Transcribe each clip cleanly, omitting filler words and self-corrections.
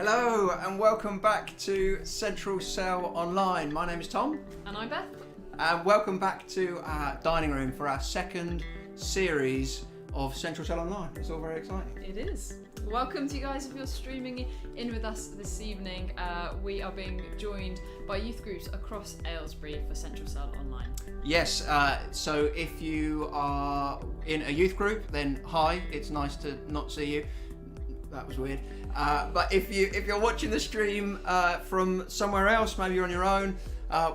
Hello and welcome back to Central Cell Online. My name is Tom. And I'm Beth. And welcome back to our dining room for our second series of Central Cell Online. It's all very exciting. It is. Welcome to you guys if you're streaming in with us this evening. We are being joined by youth groups across Aylesbury for Central Cell Online. Yes, so if you are in a youth group, then hi, it's nice to not see you. That was weird. But if you're watching the stream from somewhere else, maybe you're on your own,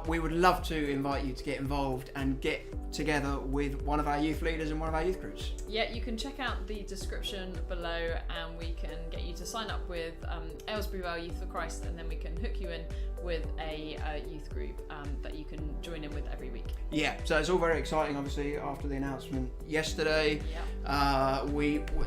we would love to invite you to get involved and get together with one of our youth leaders in one of our youth groups. Yeah, you can check out the description below and we can get you to sign up with Aylesbury Vale Youth for Christ, and then we can hook you in with a youth group that you can join in with every week. Yeah, so it's all very exciting, obviously, after the announcement yesterday. Yep.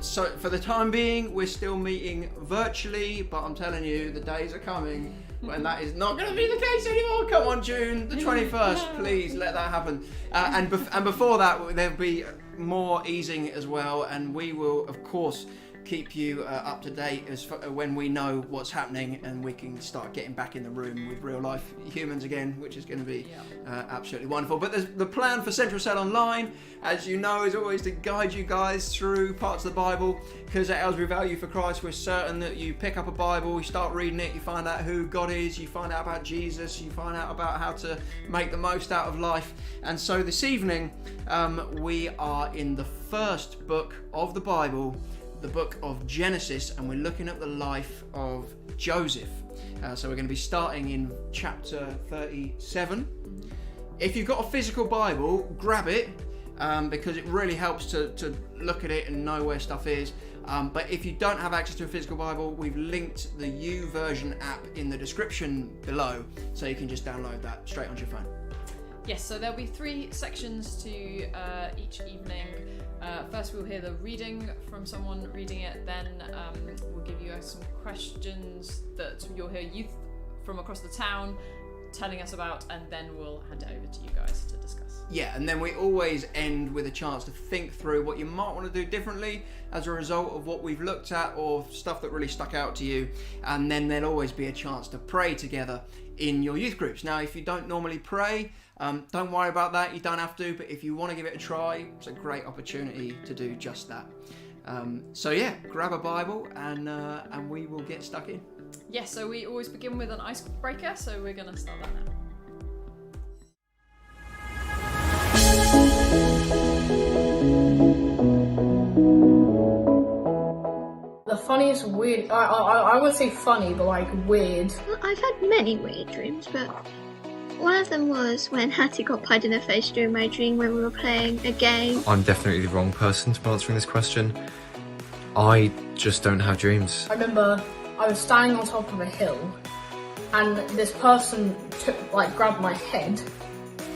So for the time being, we're still meeting virtually, but I'm telling you, the days are coming when that is not going to be the case anymore. Come on, June the 21st, please let that happen. And before that, there'll be more easing as well, and we will, of course, keep you up to date when we know what's happening and we can start getting back in the room with real life humans again, which is going to be absolutely wonderful. But the plan for Central Cell Online, as you know, is always to guide you guys through parts of the Bible, because at Aylesbury Vale Youth for Christ, we're certain that you pick up a Bible, you start reading it, you find out who God is, you find out about Jesus, you find out about how to make the most out of life. And so this evening, we are in the first book of the Bible, the book of Genesis, and we're looking at the life of Joseph. So we're going to be starting in chapter 37. If you've got a physical Bible, grab it, because it really helps to look at it and know where stuff is. But if you don't have access to a physical Bible, we've linked the YouVersion app in the description below, so you can just download that straight onto your phone. Yes, so there'll be 3 sections to each evening. First we'll hear the reading from someone reading it, then we'll give you some questions that you'll hear youth from across the town telling us about, and then we'll hand it over to you guys to discuss. Yeah, and then we always end with a chance to think through what you might want to do differently as a result of what we've looked at or stuff that really stuck out to you, and then there'll always be a chance to pray together in your youth groups. Now, if you don't normally pray, don't worry about that, you don't have to, but if you want to give it a try, it's a great opportunity to do just that. So yeah, grab a Bible and we will get stuck in. Yes, so we always begin with an icebreaker, so we're going to start that now. The funniest weird, I would say funny, but like weird. Well, I've had many weird dreams, but one of them was when Hattie got pied in the face during my dream when we were playing a game. I'm definitely the wrong person to be answering this question. I just don't have dreams. I remember I was standing on top of a hill, and this person grabbed my head,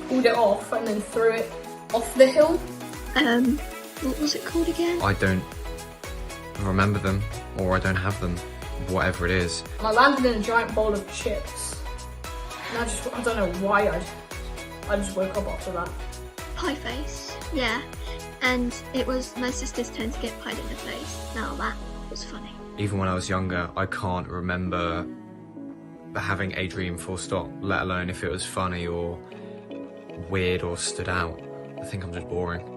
pulled it off, and then threw it off the hill. What was it called again? I don't remember them, or I don't have them, whatever it is. And I landed in a giant bowl of chips. And I don't know why I just woke up after that. Pie face, yeah. And it was my sister's turn to get pied in the face. Now that was funny. Even when I was younger, I can't remember having a dream full stop, let alone if it was funny or weird or stood out. I think I'm just boring.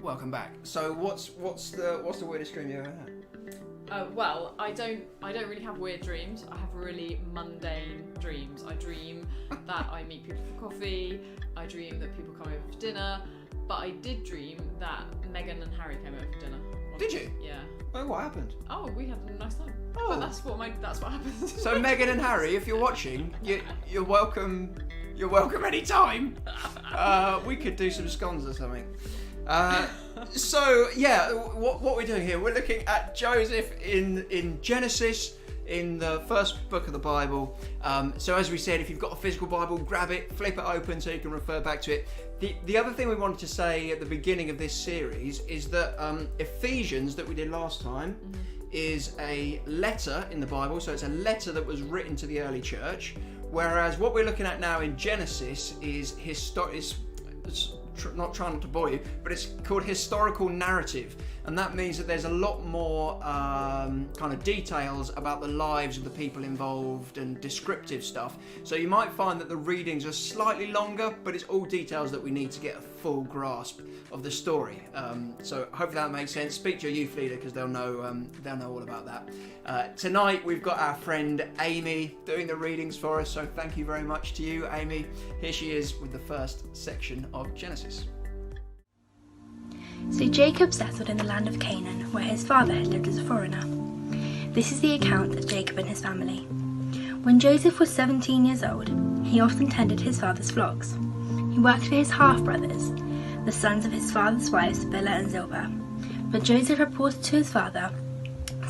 Welcome back. So what's the weirdest dream you ever had? Well, I don't really have weird dreams. I have really mundane dreams. I dream that I meet people for coffee. I dream that people come over for dinner. But I did dream that Meghan and Harry came over for dinner. Did you? Yeah. Oh, what happened? Oh, we had a nice time. Oh. But that's what happens. So Meghan and Harry, if you're watching, you're welcome. You're welcome anytime. We could do some scones or something. So yeah, what we're doing here, we're looking at Joseph in Genesis, in the first book of the Bible. So as we said, if you've got a physical Bible, grab it, flip it open so you can refer back to it. The other thing we wanted to say at the beginning of this series is that Ephesians, that we did last time, is a letter in the Bible. So it's a letter that was written to the early church, whereas what we're looking at now in Genesis is not trying to bore you, but it's called historical narrative, and that means that there's a lot more kind of details about the lives of the people involved and descriptive stuff. So you might find that the readings are slightly longer, but it's all details that we need to get a full grasp of the story. So hopefully that makes sense. Speak to your youth leader because they'll know all about that. Tonight we've got our friend Amy doing the readings for us, so thank you very much to you, Amy. Here she is with the first section of Genesis. So Jacob settled in the land of Canaan, where his father had lived as a foreigner. This is the account of Jacob and his family. When Joseph was 17 years old, he often tended his father's flocks. He worked for his half-brothers, the sons of his father's wives Bilhah and Zilpah. But Joseph reported to his father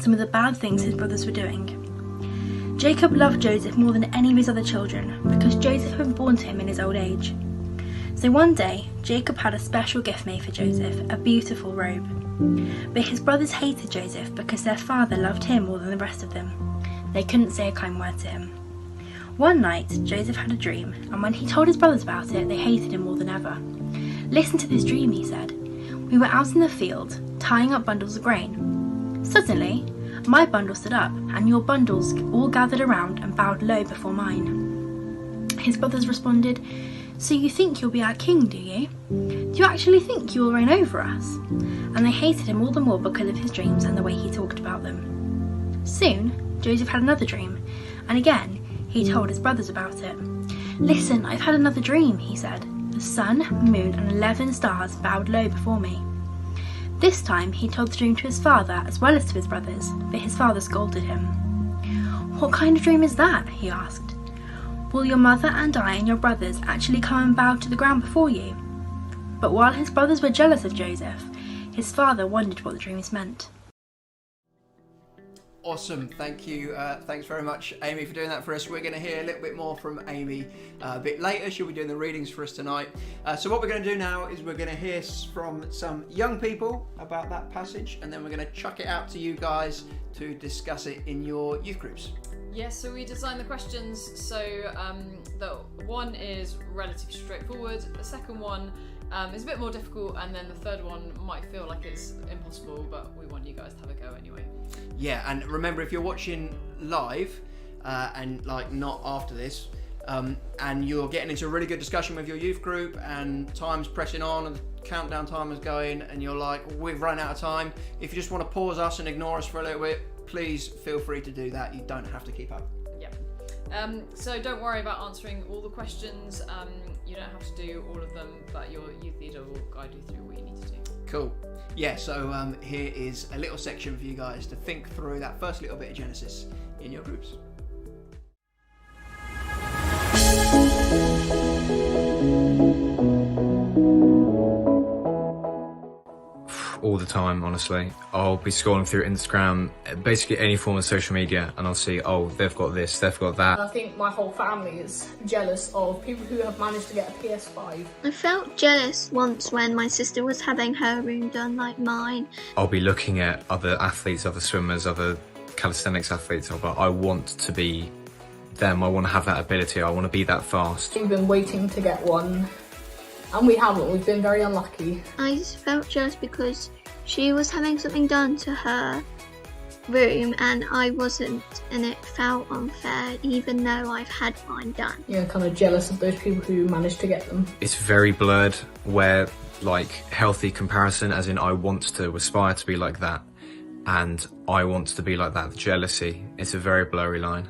some of the bad things his brothers were doing. Jacob loved Joseph more than any of his other children, because Joseph had been born to him in his old age. So one day, Jacob had a special gift made for Joseph, a beautiful robe. But his brothers hated Joseph because their father loved him more than the rest of them. They couldn't say a kind word to him. One night, Joseph had a dream, and when he told his brothers about it, they hated him more than ever. "Listen to this dream," he said. "We were out in the field, tying up bundles of grain. Suddenly, my bundle stood up, and your bundles all gathered around and bowed low before mine." His brothers responded, "So you think you'll be our king, do you? Do you actually think you will reign over us?" And they hated him all the more because of his dreams and the way he talked about them. Soon, Joseph had another dream, and again, he told his brothers about it. "Listen, I've had another dream," he said. "The sun, moon, and 11 stars bowed low before me." This time, he told the dream to his father as well as to his brothers, but his father scolded him. "What kind of dream is that?" he asked. "Will your mother and I and your brothers actually come and bow to the ground before you?" But while his brothers were jealous of Joseph, his father wondered what the dreams meant. Awesome, thank you. Thanks very much, Amy, for doing that for us. We're going to hear a little bit more from Amy a bit later. She'll be doing the readings for us tonight. So what we're going to do now is we're going to hear from some young people about that passage, and then we're going to chuck it out to you guys to discuss it in your youth groups. Yes, so we designed the questions so the one is relatively straightforward, the second one is a bit more difficult, and then the third one might feel like it's impossible, but we want you guys to have a go anyway. Yeah, and remember, if you're watching live and like not after this, and you're getting into a really good discussion with your youth group and time's pressing on and the countdown timer's going and you're like, we've run out of time, if you just want to pause us and ignore us for a little bit, please feel free to do that. You don't have to keep up. So don't worry about answering all the questions. You don't have to do all of them, but your youth leader will guide you through what you need to do. Cool. Yeah, so here is a little section for you guys to think through that first little bit of Genesis in your groups. All the time, honestly. I'll be scrolling through Instagram, basically any form of social media, and I'll see, oh, they've got this, they've got that. I think my whole family is jealous of people who have managed to get a PS5. I felt jealous once when my sister was having her room done like mine. I'll be looking at other athletes, other swimmers, other calisthenics athletes. I'll be like, I want to be them. I want to have that ability. I want to be that fast. We've been waiting to get one, and we haven't. We've been very unlucky. I just felt jealous because she was having something done to her room and I wasn't, and it felt unfair even though I've had mine done. Yeah, kind of jealous of those people who managed to get them. It's very blurred where, like, healthy comparison, as in I want to aspire to be like that, and I want to be like that, the jealousy. It's a very blurry line.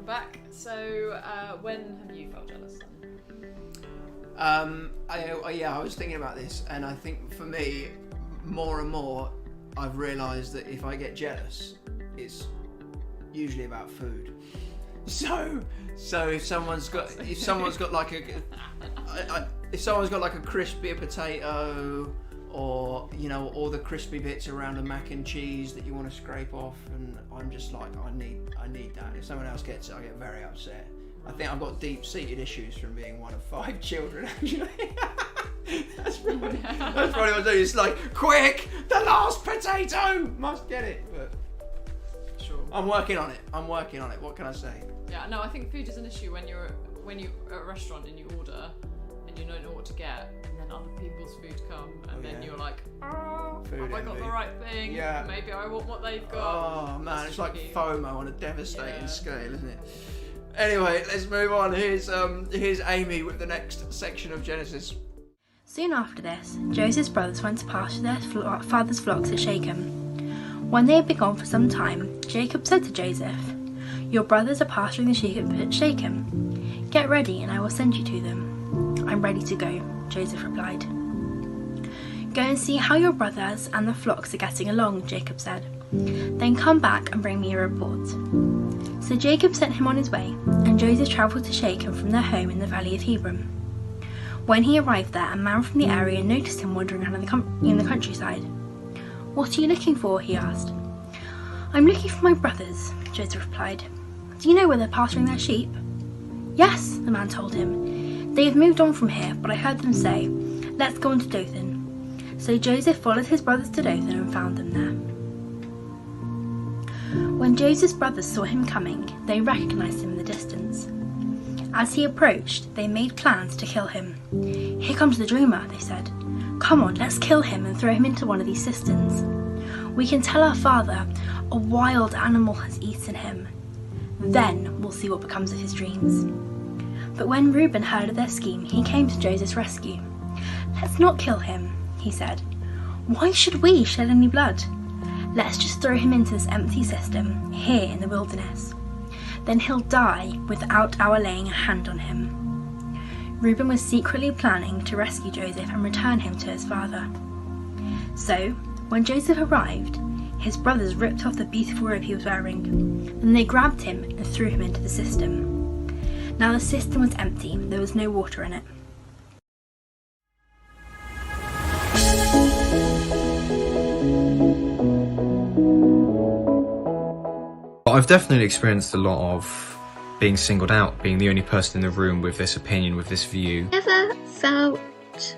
back. So, when have you felt jealous then? I was thinking about this, and I think for me, more and more, I've realised that if I get jealous, it's usually about food. So if someone's got like a crispy potato, or all the crispy bits around a mac and cheese that you want to scrape off, and I'm just like, I need that. If someone else gets it, I get very upset. I think I've got deep-seated issues from being one of 5 children, actually. That's probably what I do. It's like, quick, the last potato, must get it. But Sure. I'm working on it. What can I say? Yeah, no, I think food is an issue when you're at a restaurant and you order and you don't know what to get, and then other people's food come, and then you're like, Food have I got envy. the right thing? Yeah. Maybe I want what they've got. Oh man, it's like tricky. FOMO on a devastating Yeah. scale, isn't it? Anyway, let's move on. Here's Amy with the next section of Genesis. Soon after this, Joseph's brothers went to pasture their father's flocks at Shechem. When they had been gone for some time, Jacob said to Joseph, "Your brothers are pasturing the sheep at Shechem. Get ready and I will send you to them." "I'm ready to go," Joseph replied. "Go and see how your brothers and the flocks are getting along," Jacob said. "Then come back and bring me a report." So Jacob sent him on his way, and Joseph travelled to Shechem from their home in the valley of Hebron. When he arrived there, a man from the area noticed him wandering around in the countryside. "What are you looking for?" he asked. "I'm looking for my brothers," Joseph replied. "Do you know where they're pasturing their sheep?" "Yes," the man told him. "They have moved on from here, but I heard them say, 'Let's go on to Dothan.'" So Joseph followed his brothers to Dothan and found them there. When Joseph's brothers saw him coming, they recognized him in the distance. As he approached, they made plans to kill him. "Here comes the dreamer," they said. "Come on, let's kill him and throw him into one of these cisterns. We can tell our father a wild animal has eaten him. Then we'll see what becomes of his dreams." But when Reuben heard of their scheme, he came to Joseph's rescue. "Let's not kill him," he said. "Why should we shed any blood? Let's just throw him into this empty cistern here in the wilderness. Then he'll die without our laying a hand on him." Reuben was secretly planning to rescue Joseph and return him to his father. So, when Joseph arrived, his brothers ripped off the beautiful robe he was wearing. Then they grabbed him and threw him into the cistern. Now the cistern was empty, there was no water in it. I've definitely experienced a lot of being singled out, being the only person in the room with this opinion, with this view. Never felt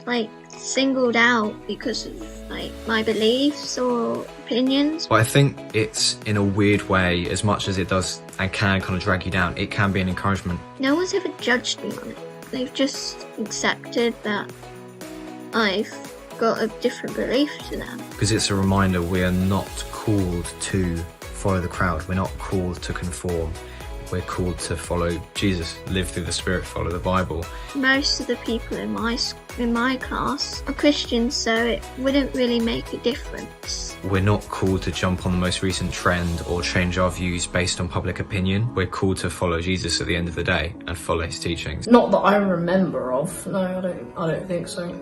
like singled out because of like my beliefs or opinions. But I think it's, in a weird way, as much as it does and can kind of drag you down, it can be an encouragement. No one's ever judged me on it. They've just accepted that I've got a different belief to them. Because it's a reminder we are not called to follow the crowd. We're not called to conform. We're called to follow Jesus, live through the Spirit, follow the Bible. Most of the people in my class are Christians, so it wouldn't really make a difference. We're not called to jump on the most recent trend or change our views based on public opinion. We're called to follow Jesus at the end of the day and follow his teachings. Not that I remember of. No, I don't think so.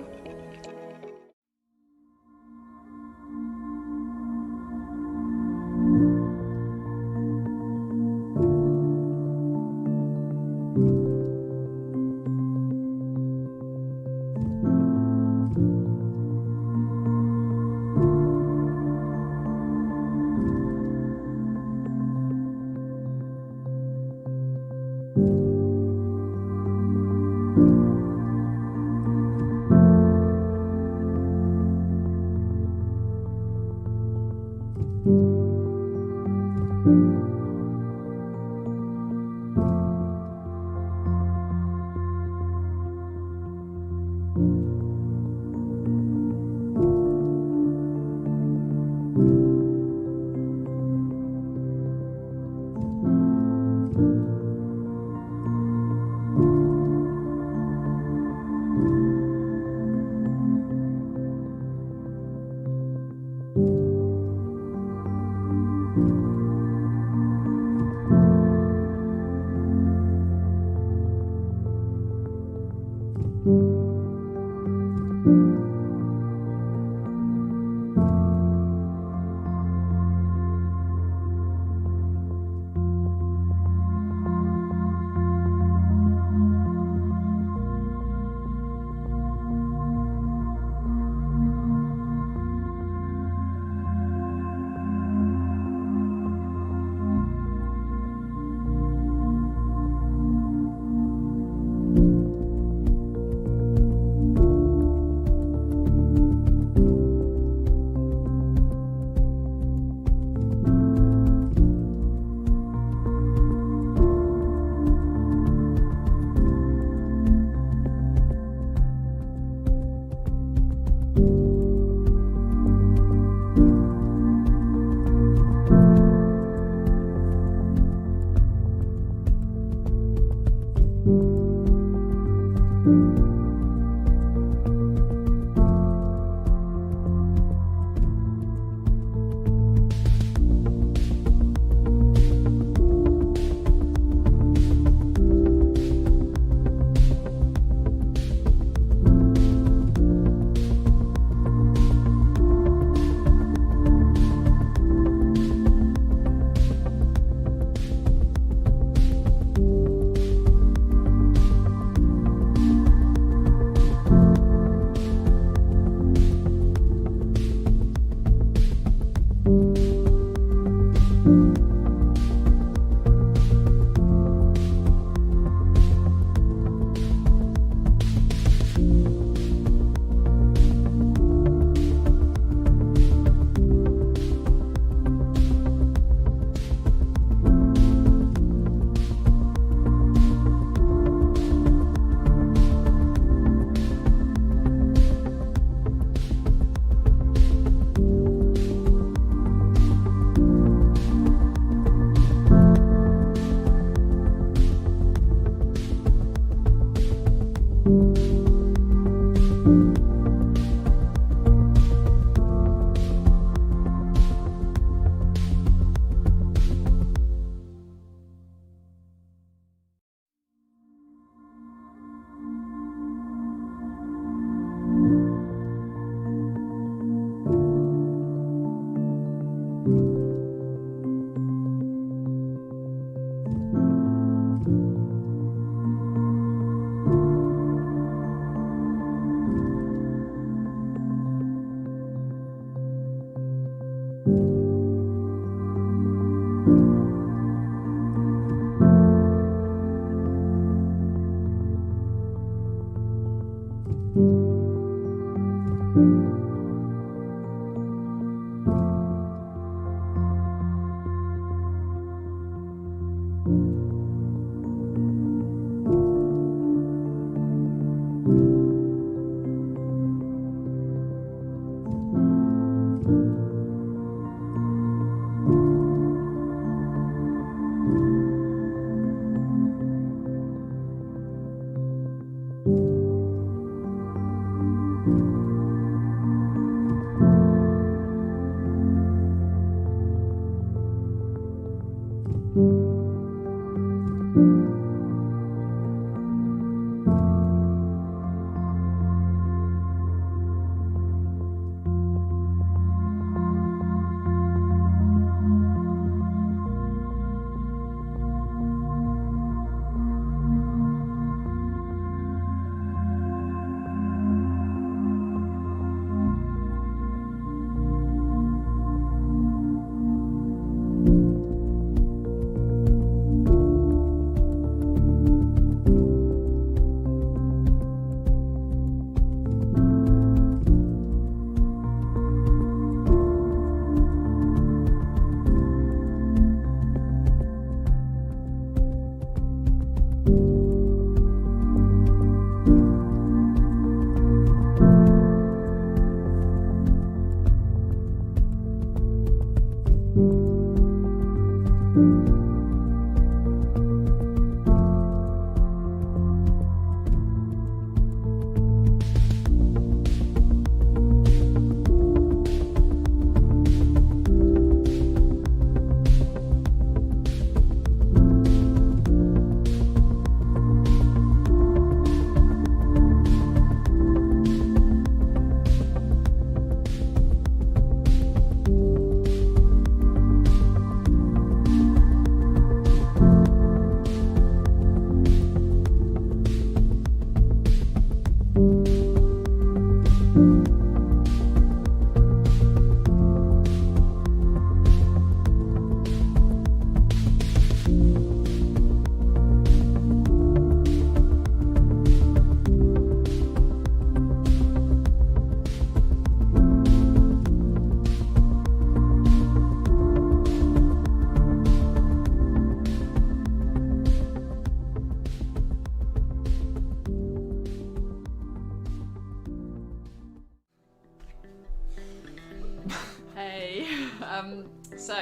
So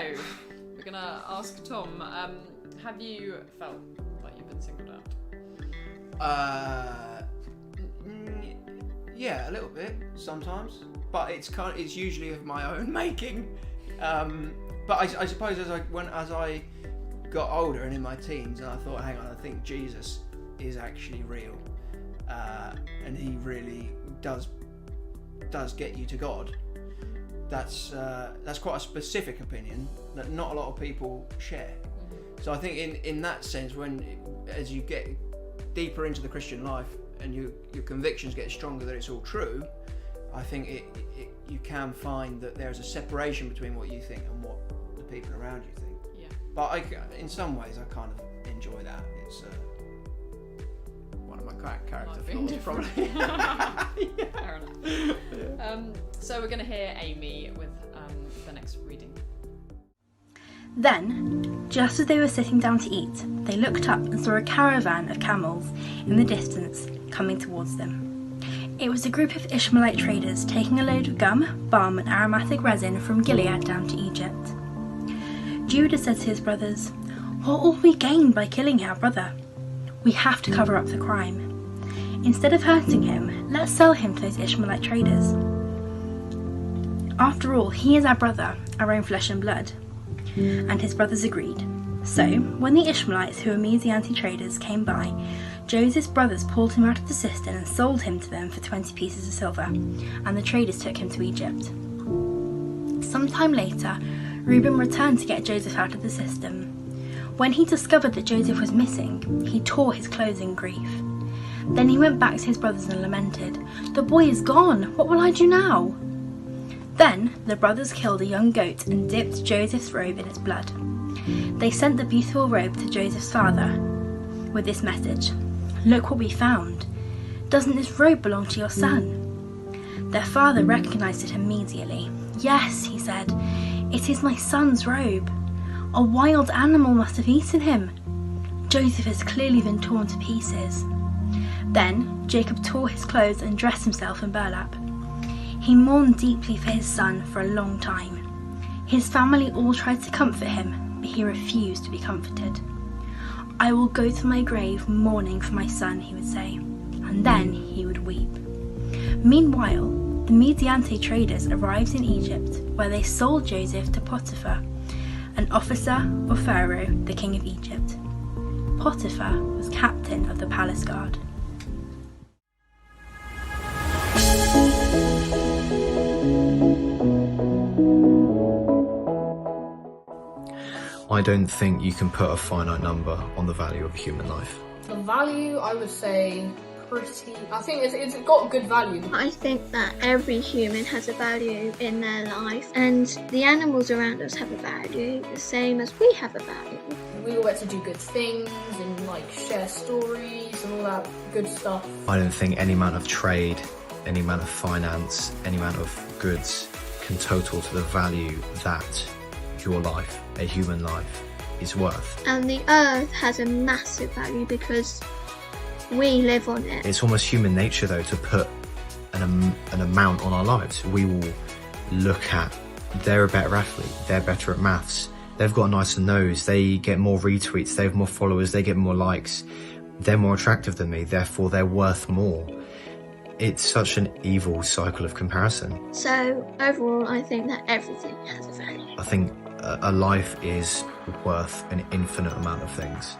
we're gonna ask Tom, have you felt like you've been singled out? Yeah, a little bit sometimes, but it's usually of my own making. But I suppose as I got older and in my teens, and I thought, hang on, I think Jesus is actually real, and he really does get you to God. That's quite a specific opinion that not a lot of people share. So I think in that sense, as you get deeper into the Christian life and your convictions get stronger that it's all true, I think you can find that there's a separation between what you think and what the people around you think. Yeah. But in some ways, I kind of enjoy that. It's one of my character flaws, probably. Yeah. Fair enough. Yeah. So we're going to hear Amy with the next reading. Then, just as they were sitting down to eat, they looked up and saw a caravan of camels in the distance coming towards them. It was a group of Ishmaelite traders taking a load of gum, balm and aromatic resin from Gilead down to Egypt. Judah said to his brothers, "What will we gain by killing our brother? We have to cover up the crime. Instead of hurting him, let's sell him to those Ishmaelite traders. After all, he is our brother, our own flesh and blood." And his brothers agreed. So, when the Ishmaelites, who were Medianite traders, came by, Joseph's brothers pulled him out of the cistern and sold him to them for 20 pieces of silver, and the traders took him to Egypt. Some time later, Reuben returned to get Joseph out of the cistern. When he discovered that Joseph was missing, he tore his clothes in grief. Then he went back to his brothers and lamented, "The boy is gone! What will I do now?" Then the brothers killed a young goat and dipped Joseph's robe in its blood. They sent the beautiful robe to Joseph's father with this message, "Look what we found. Doesn't this robe belong to your son?" Their father recognized it immediately. "Yes," he said, "it is my son's robe. A wild animal must have eaten him. Joseph has clearly been torn to pieces." Then Jacob tore his clothes and dressed himself in burlap. He mourned deeply for his son for a long time. His family all tried to comfort him, but he refused to be comforted. "I will go to my grave mourning for my son," he would say, and then he would weep. Meanwhile, the Medianite traders arrived in Egypt, where they sold Joseph to Potiphar, an officer of Pharaoh, the king of Egypt. Potiphar was captain of the palace guard. I don't think you can put a finite number on the value of a human life. The value, I would say, I think it's got good value. I think that every human has a value in their life, and the animals around us have a value, the same as we have a value. We all get to do good things and like share stories and all that good stuff. I don't think any amount of trade, any amount of finance, any amount of goods can total to the value that your life, a human life, is worth. And the earth has a massive value because we live on it. It's almost human nature though to put an amount on our lives. We will look at, they're a better athlete, they're better at maths, they've got a nicer nose, they get more retweets, they have more followers, they get more likes, they're more attractive than me, therefore they're worth more. It's such an evil cycle of comparison. So overall, I think that everything has a value. I think a life is worth an infinite amount of things.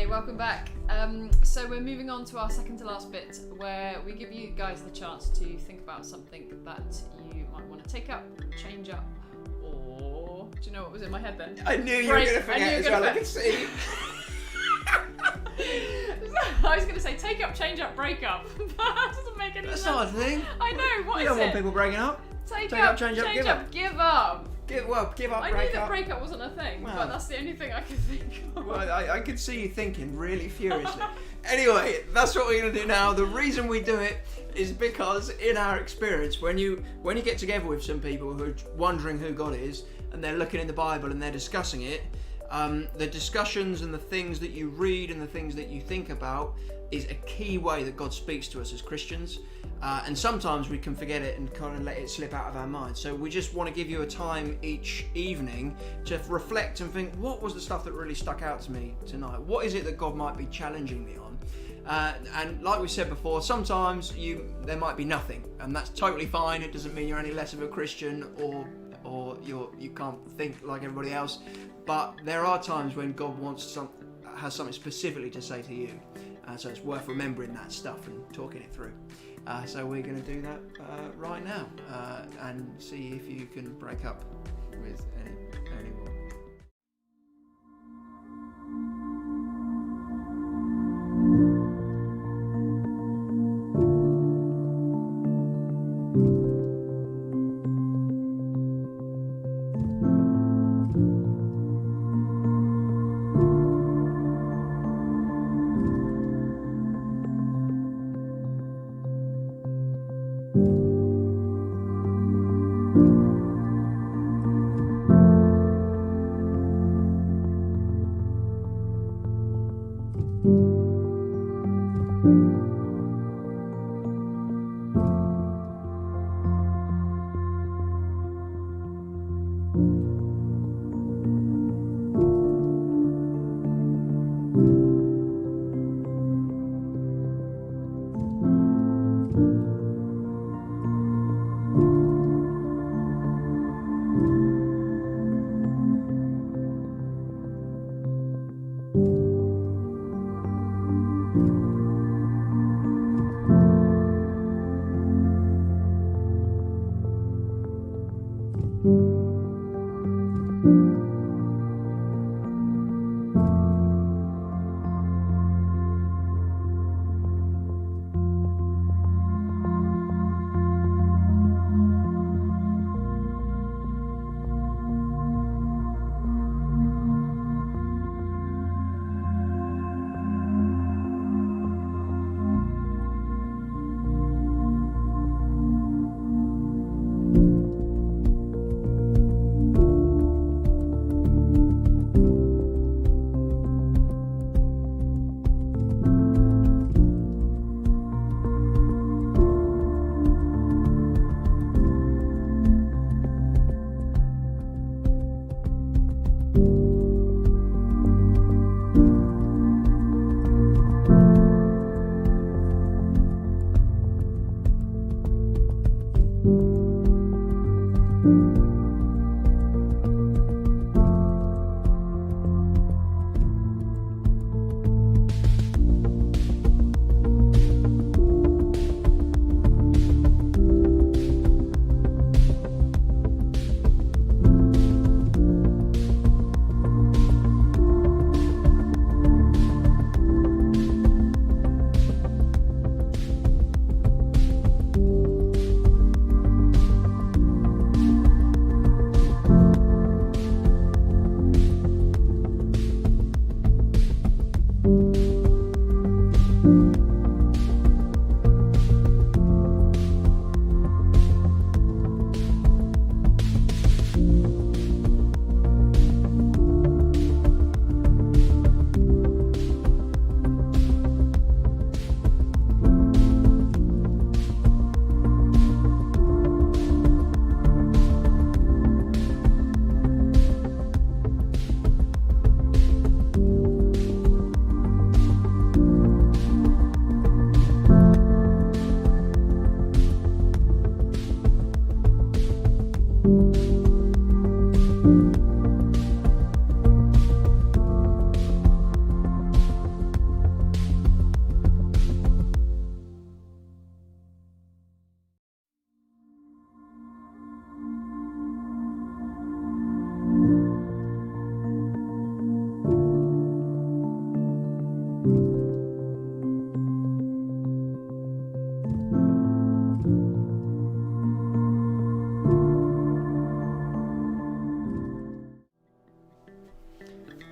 Welcome back. So we're moving on to our second to last bit, where we give you guys the chance to think about something that you might want to take up, change up, or do you know what was in my head then? I knew you were going to forget as well. I could see. I was going to say take up, change up, break up, but that doesn't make any sense. That's not a thing. I know. What We is don't it? want people breaking up. Take up, change up, give up. Give up, I knew break that up. breakup wasn't a thing, Well. but that's the only thing I can think of. Well, I could see you thinking really furiously. Anyway, that's what we're going to do now. The reason we do it is because, in our experience, when you get together with some people who are wondering who God is, and they're looking in the Bible and they're discussing it, the discussions and the things that you read and the things that you think about is a key way that God speaks to us as Christians. And sometimes we can forget it and kind of let it slip out of our minds. So we just want to give you a time each evening to reflect and think, what was the stuff that really stuck out to me tonight? What is it that God might be challenging me on? And like we said before, sometimes there might be nothing, and that's totally fine. It doesn't mean you're any less of a Christian or you can't think like everybody else. But there are times when God has something specifically to say to you. So it's worth remembering that stuff and talking it through. So we're going to do that right now and see if you can break up with anyone.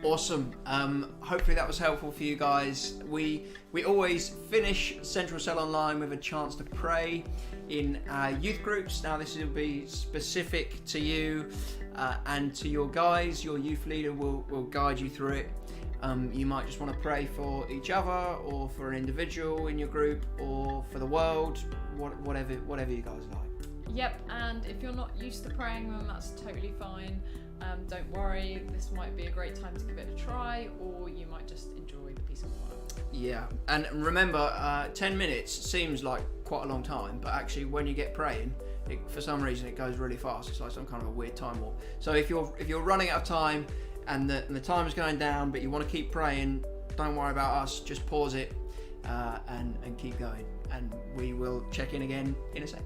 Awesome. Hopefully that was helpful for you guys. We always finish Central Cell Online with a chance to pray in our youth groups. Now this will be specific to you and to your guys. Your youth leader will guide you through it. You might just want to pray for each other, or for an individual in your group, or for the world, whatever you guys like. Yep, and if you're not used to praying, then that's totally fine. Don't worry, this might be a great time to give it a try, or you might just enjoy the peace and quiet. Yeah, and remember, 10 minutes seems like quite a long time, but actually when you get praying, for some reason it goes really fast. It's like some kind of a weird time warp. So if you're running out of time and the time is going down, but you want to keep praying, don't worry about us. Just pause it and keep going, and we will check in again in a sec.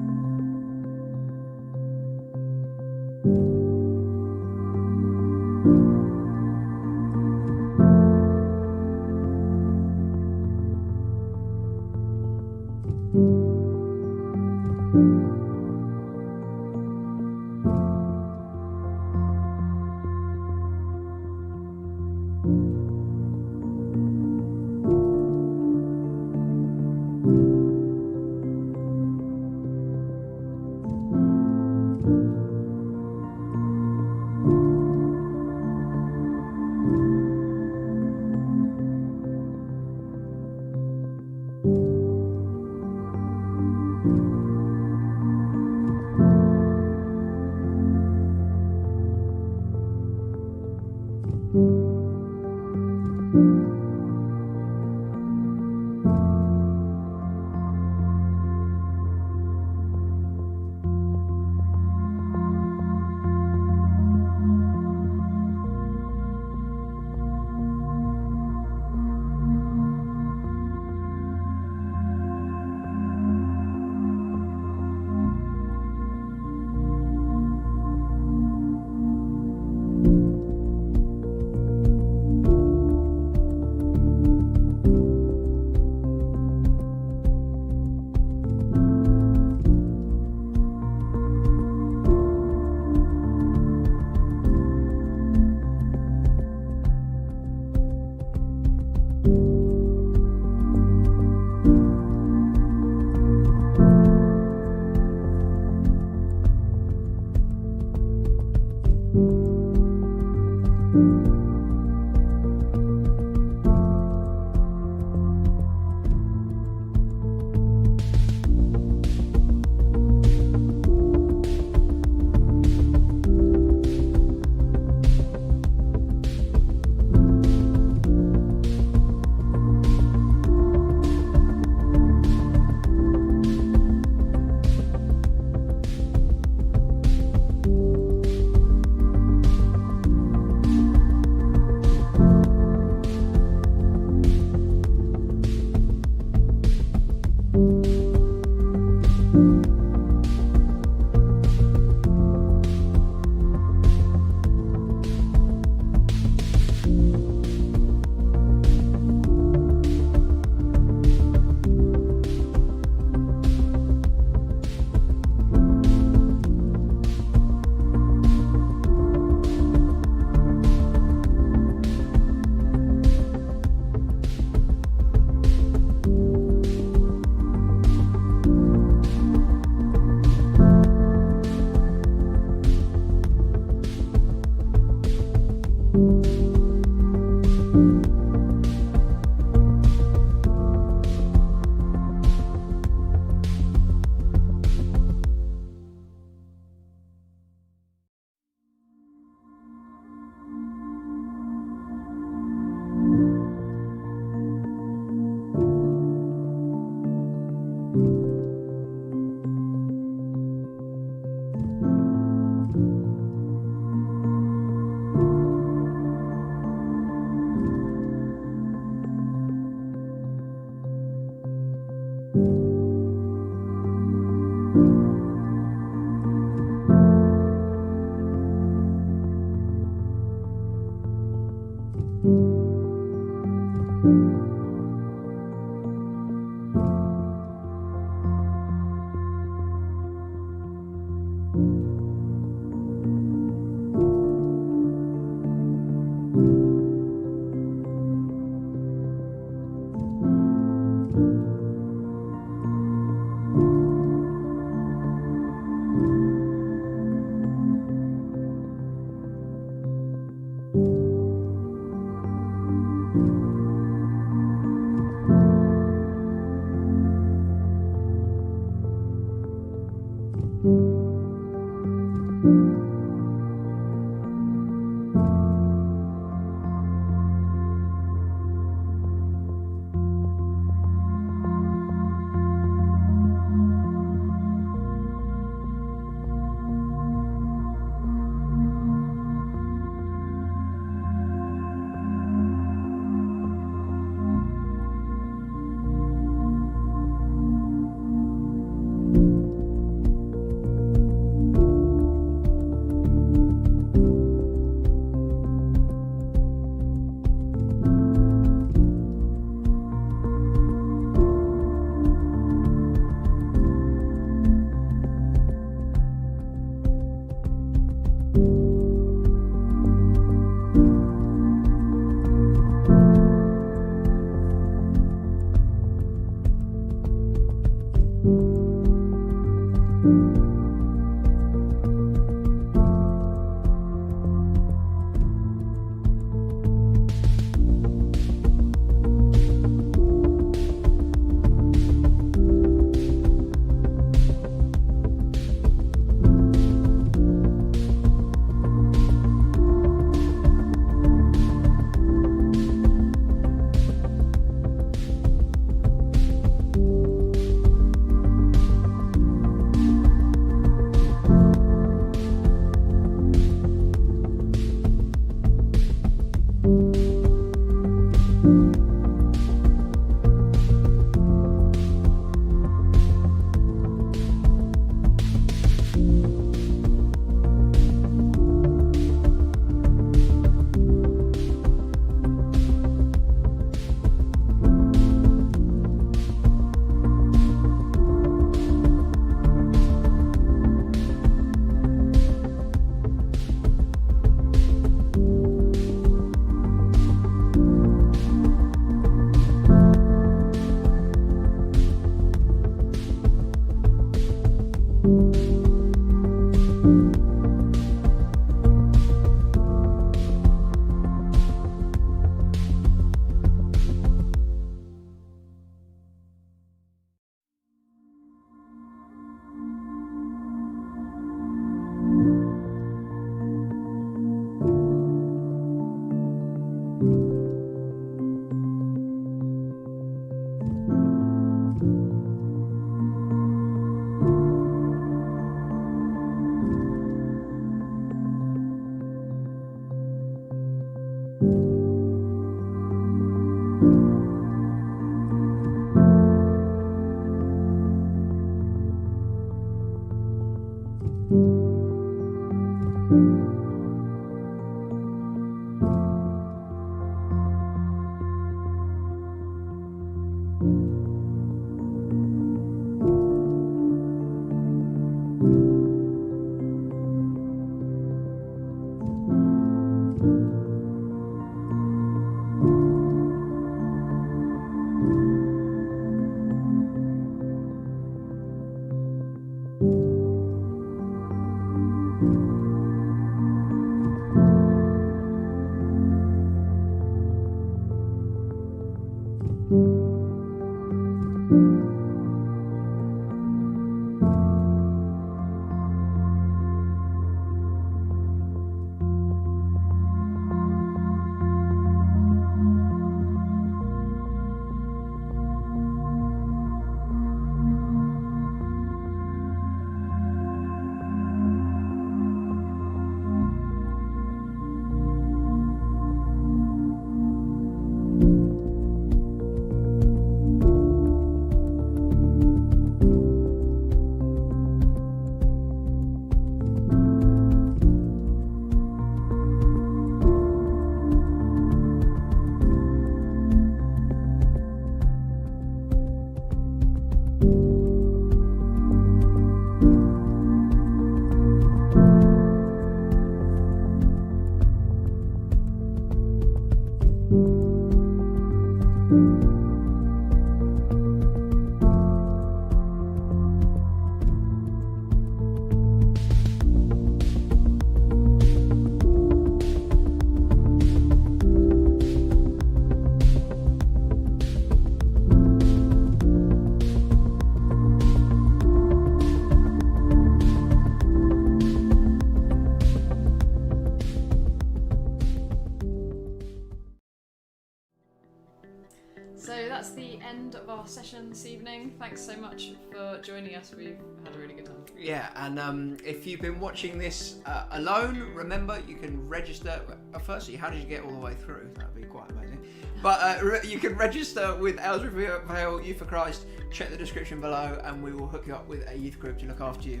evening. Thanks so much for joining us. We've had a really good time. Yeah, and if you've been watching this alone, remember you can register. Firstly, how did you get all the way through? That would be quite amazing. But you can register with Aylesbury Vale Youth for Christ. Check the description below, and we will hook you up with a youth group to look after you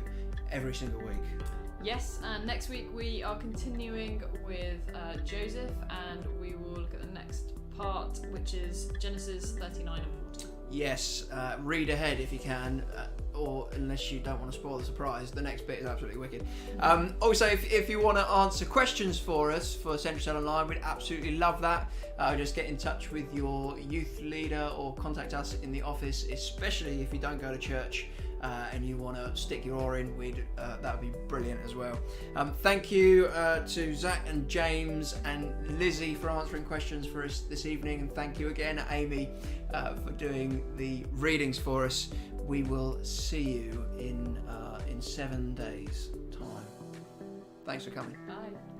every single week. Yes, and next week we are continuing with Joseph, and we will look at the next part, which is Genesis 39 and 40. Yes, read ahead if you can, or unless you don't want to spoil the surprise, the next bit is absolutely wicked. Also, if you want to answer questions for us for Central Cell Online, we'd absolutely love that. Just get in touch with your youth leader or contact us in the office, especially if you don't go to church and you want to stick your oar in. That would be brilliant as well. Thank you to Zach and James and Lizzie for answering questions for us this evening, and thank you again, Amy, for doing the readings for us. We will see you in 7 days' time. Thanks for coming. Bye.